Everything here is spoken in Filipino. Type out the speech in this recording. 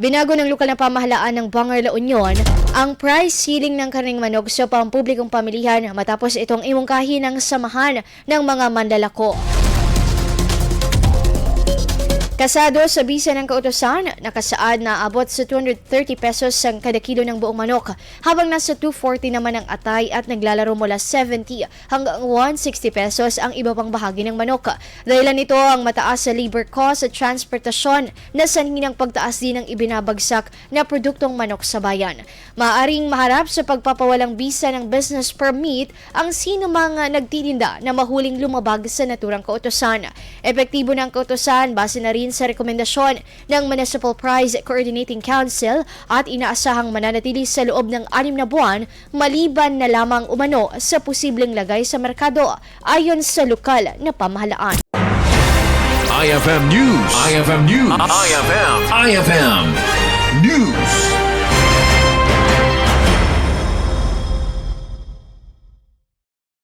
Binago ng lokal na pamahalaan ng Bangar, La Union ang price ceiling ng karneng manok sa pampublikong pamilihan matapos itong imungkahi ng samahan ng mga manlalako. Kasado sa bisa ng kautosan, nakasaad na abot sa 230 pesos ang kada kilo ng buong manok, habang nasa 240 naman ang atay at naglalaro mula 70 hanggang 160 pesos ang iba pang bahagi ng manok. Dahilan nito ang mataas sa labor cost at transportasyon na sanhi ng pagtaas din ng ibinabagsak na produktong manok sa bayan. Maaaring maharap sa pagpapawalang bisa ng business permit ang sino mga nagtitinda na mahuling lumabag sa naturang kautosan. Epektibo ng kautosan base na rin sa rekomendasyon ng Municipal Price Coordinating Council at inaasahang mananatili sa loob ng 6 na buwan maliban na lamang umano sa posibleng lagay sa merkado ayon sa lokal na pamahalaan. IFM News. IFM News. IFM News.